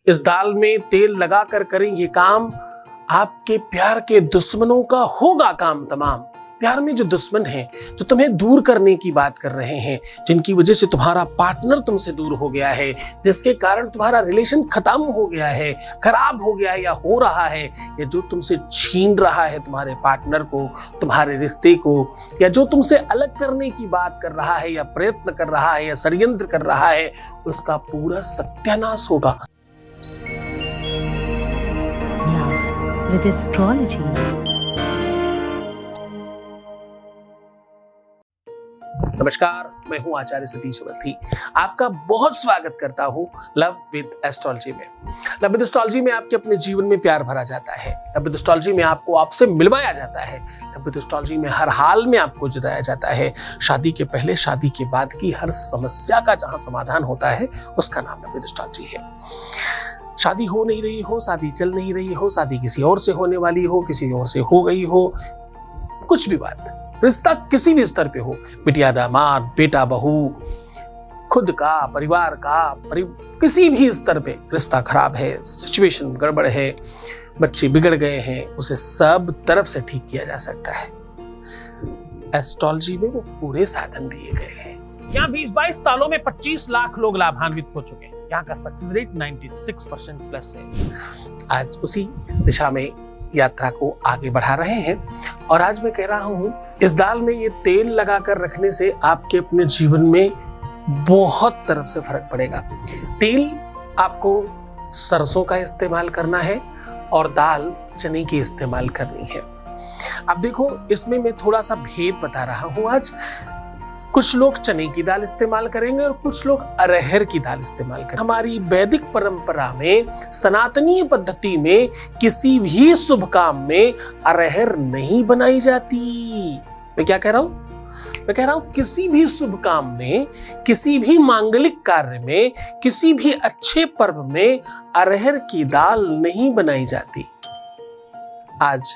इस दाल में तेल लगाकर करें ये काम, आपके प्यार के दुश्मनों का होगा काम तमाम। प्यार में जो दुश्मन हैं, जो तुम्हें दूर करने की बात कर रहे हैं, जिनकी वजह से तुम्हारा पार्टनर तुमसे दूर हो गया है, जिसके कारण तुम्हारा रिलेशन खत्म हो गया है, खराब हो गया है या हो रहा है, या जो तुमसे छीन रहा है तुम्हारे पार्टनर को, तुम्हारे रिश्ते को, या जो तुमसे अलग करने की बात कर रहा है या प्रयत्न कर रहा है या षड्यंत्र कर रहा है, उसका पूरा सत्यानाश होगा। With astrology. नमस्कार, मैं हूं आचार्य सतीश अवस्थी। आपका बहुत स्वागत करता हूं लव विद एस्ट्रोलॉजी में। लव विद एस्ट्रोलॉजी में आपके अपने जीवन में प्यार भरा जाता है। लव विद एस्ट्रोलॉजी में आपको आपसे मिलवाया जाता है। लव विद एस्ट्रोलॉजी में हर हाल में आपको जताया जाता है। शादी के पहले, शादी के बाद की हर समस्या का जहां समाधान होता है, उसका नाम लव विद एस्ट्रोलॉजी है। शादी हो नहीं रही हो, शादी चल नहीं रही हो, शादी किसी और से होने वाली हो, किसी और से हो गई हो, कुछ भी बात, रिश्ता किसी भी स्तर पे हो, बिटिया दामाद, बेटा बहू, खुद का, परिवार का, किसी भी स्तर पे रिश्ता खराब है, सिचुएशन गड़बड़ है, बच्चे बिगड़ गए हैं, उसे सब तरफ से ठीक किया जा सकता है। एस्ट्रोलॉजी में वो पूरे साधन दिए गए हैं। यहाँ 20-22 सालों में 25 लाख लोग लाभान्वित हो चुके हैं। यहाँ का सक्सेस रेट 96% प्लस है। आज उसी दिशा में यात्रा को आगे बढ़ा रहे हैं और आज मैं कह रहा हूं, इस दाल में ये तेल लगाकर रखने से आपके अपने जीवन में बहुत तरफ से फर्क पड़ेगा। तेल आपको सरसों का इस्तेमाल करना है और दाल चने की इस्तेमाल करनी है। अब देखो, इसमें मैं थोड़ा सा भेद बता रहा हूं आज। कुछ लोग चने की दाल इस्तेमाल करेंगे और कुछ लोग अरहर की दाल इस्तेमाल करेंगे। हमारी वैदिक परंपरा में, सनातनीय पद्धति में किसी भी शुभ काम में अरहर नहीं बनाई जाती। मैं क्या कह रहा हूं? मैं कह रहा हूं किसी भी शुभ काम में, किसी भी मांगलिक कार्य में, किसी भी अच्छे पर्व में अरहर की दाल नहीं बनाई जाती। आज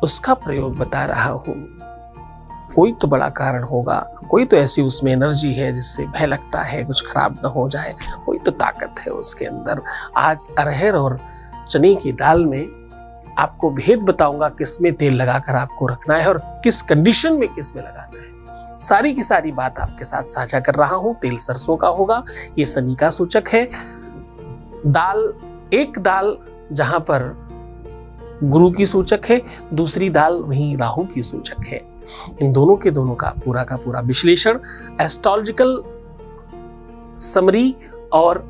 उसका प्रयोग बता रहा हूं। कोई तो बड़ा कारण होगा, कोई तो ऐसी उसमें एनर्जी है जिससे भय लगता है कुछ खराब ना हो जाए, कोई तो ताकत है उसके अंदर। आज अरहर और चने की दाल में आपको भेद बताऊंगा, किस में तेल लगाकर आपको रखना है और किस कंडीशन में किस में लगाना है। सारी की सारी बात आपके साथ साझा कर रहा हूं। तेल सरसों का होगा, ये शनि का सूचक है। दाल, एक दाल जहां पर गुरु की सूचक है, दूसरी दाल वहीं राहु की सूचक है। इन दोनों के दोनों का पूरा विश्लेषण, एस्ट्रोलॉजिकल समरी और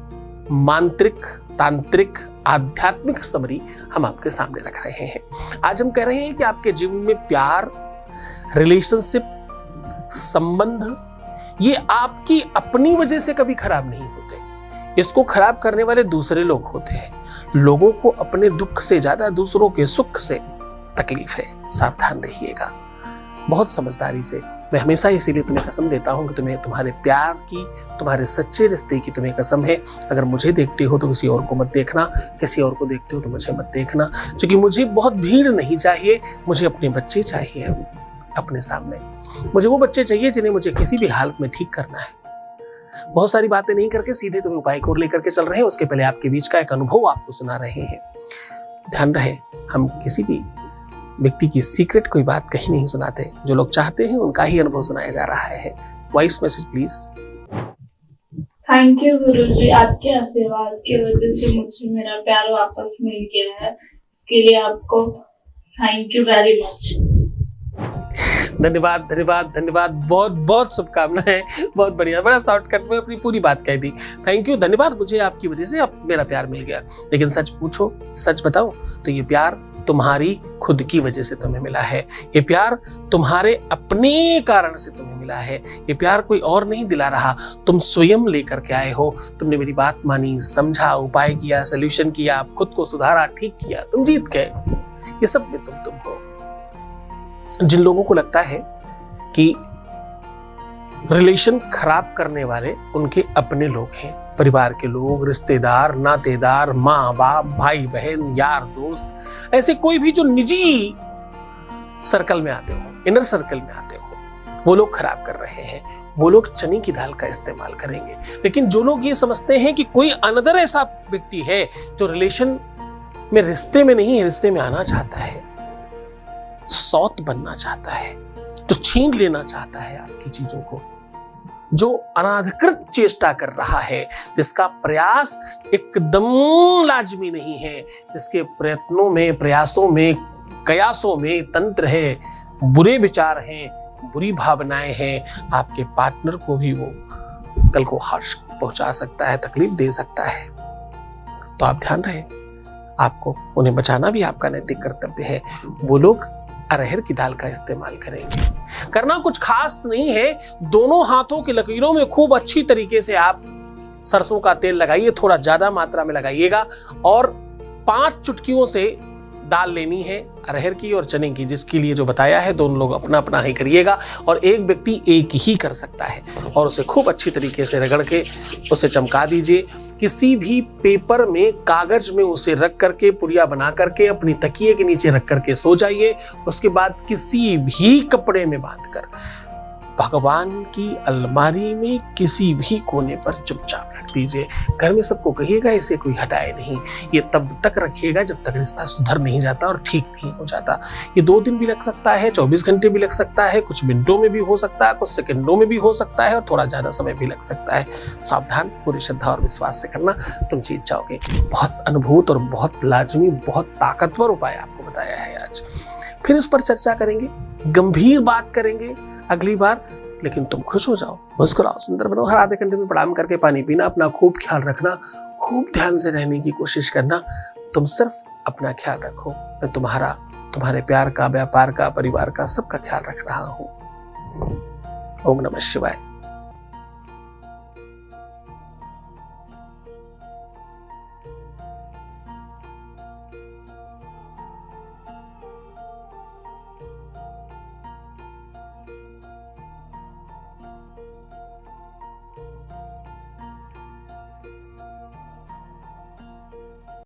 मांत्रिक, तांत्रिक, आध्यात्मिक समरी हम आपके सामने रख रहे हैं। आज हम कह रहे हैं कि आपके जीवन में प्यार, रिलेशनशिप, संबंध, ये आपकी अपनी वजह से कभी खराब नहीं होते। इसको खराब करने वाले दूसरे लोग होते हैं। लोगों को अपने दुख से ज्यादा दूसरों के सुख से तकलीफ है। सावधान रहिएगा, बहुत समझदारी से। मैं हमेशा इसीलिए तुम्हें कसम देता हूं कि तुम्हें तुम्हारे प्यार की, तुम्हारे सच्चे रिश्ते की तुम्हें कसम है। अगर मुझे देखते हो तो किसी और को मत देखना, किसी और को देखते हो तो मुझे मत देखना, क्योंकि मुझे बहुत भीड़ नहीं चाहिए। मुझे अपने बच्चे चाहिए अपने सामने। मुझे वो बच्चे चाहिए जिन्हें मुझे किसी भी हालत में ठीक करना है। बहुत सारी बातें नहीं करके सीधे तुम्हें उपाय को लेकर के चल रहे हैं। उसके पहले आपके बीच का एक अनुभव आपको सुना रहे हैं। ध्यान रहे, हम किसी भी व्यक्ति की सीक्रेट कोई बात कहीं नहीं सुनाते। जो लोग चाहते हैं उनका ही अनुभव सुनाया जा रहा है। Voice message please. Thank you Guruji, आपके आशीर्वाद की वजह से मुझे मेरा प्यार वापस मिल गया है। इसके लिए आपको थैंक यू वेरी मच। धन्यवाद धन्यवाद धन्यवाद, बहुत बहुत शुभकामनाएं। बहुत बढ़िया, बड़ा शॉर्टकट में अपनी पूरी बात कह दी। थैंक यू, धन्यवाद। मुझे आपकी वजह से अब मेरा प्यार मिल गया। लेकिन सच पूछो, सच बताओ तो ये प्यार तुम्हारी खुद की वजह से तुम्हें मिला है। ये प्यार तुम्हारे अपने कारण से तुम्हें मिला है। ये प्यार कोई और नहीं दिला रहा, तुम स्वयं लेकर के आए हो। तुमने मेरी बात मानी, समझा, उपाय किया, सोल्यूशन किया, खुद को सुधारा, ठीक किया, तुम जीत गए। ये सब में तुम हो। जिन लोगों को लगता है कि रिलेशन खराब करने वाले उनके अपने लोग हैं, परिवार के लोग, रिश्तेदार, नातेदार, माँ बाप, भाई बहन, यार दोस्त, ऐसे कोई भी जो निजी सर्कल में आते हो, इनर सर्कल में आते हो, वो लोग खराब कर रहे हैं। वो लोग चने की दाल का इस्तेमाल करेंगे। लेकिन जो लोग ये समझते हैं कि कोई अनदर ऐसा व्यक्ति है जो रिलेशन में, रिश्ते में नहीं है, रिश्ते में आना चाहता है, सौत बनना चाहता है, तो छीन लेना चाहता है आपकी चीजों को, जो अनाधिकृत चेष्टा कर रहा है, जिसका प्रयास एकदम लाजमी नहीं है, जिसके प्रयत्नों में, प्रयासों में, कयासों में तंत्र है, बुरे विचार हैं, बुरी भावनाएं हैं, आपके पार्टनर को भी वो कल को हर्ष पहुंचा सकता है, तकलीफ दे सकता है। तो आप ध्यान रहे, आपको उन्हें बचाना भी आपका नैतिक कर्तव्य है। वो लोग अरहर की दाल का इस्तेमाल करेंगे। करना कुछ खास नहीं है, दोनों हाथों की लकीरों में खूब अच्छी तरीके से आप सरसों का तेल लगाइए, थोड़ा ज्यादा मात्रा में लगाइएगा, और 5 चुटकियों से दाल लेनी है अरहर की और चने की, जिसके लिए जो बताया है दोनों लोग अपना अपना ही करिएगा, और एक व्यक्ति एक ही कर सकता है, और उसे खूब अच्छी तरीके से रगड़ के उसे चमका दीजिए। किसी भी पेपर में, कागज में उसे रख करके, पुड़िया बना करके अपनी तकिए के नीचे रख करके सो जाइए। उसके बाद किसी भी कपड़े में बांधकर भगवान की अलमारी में किसी भी कोने पर चुपचाप रख दीजिए। घर में सबको कहिएगा इसे कोई हटाए नहीं। ये तब तक रखिएगा जब तक रिश्ता सुधर नहीं जाता और ठीक नहीं हो जाता। ये 2 दिन भी लग सकता है, 24 घंटे भी लग सकता है, कुछ मिनटों में भी हो सकता है, कुछ सेकंडों में भी हो सकता है, और थोड़ा ज्यादा समय भी लग सकता है। सावधान, पूरी श्रद्धा और विश्वास से करना, तुम जीत जाओगे। बहुत अनुभूत और बहुत लाजमी, बहुत ताकतवर उपाय आपको बताया है आज। फिर इस पर चर्चा करेंगे, गंभीर बात करेंगे अगली बार। लेकिन तुम खुश हो जाओ, मुस्कुराओ, सुंदर बनो। हर आधे घंटे में प्रणाम करके पानी पीना, अपना खूब ख्याल रखना, खूब ध्यान से रहने की कोशिश करना। तुम सिर्फ अपना ख्याल रखो, मैं तुम्हारा, तुम्हारे प्यार का, व्यापार का, परिवार का, सबका ख्याल रख रहा हूं। ओम नमः शिवाय।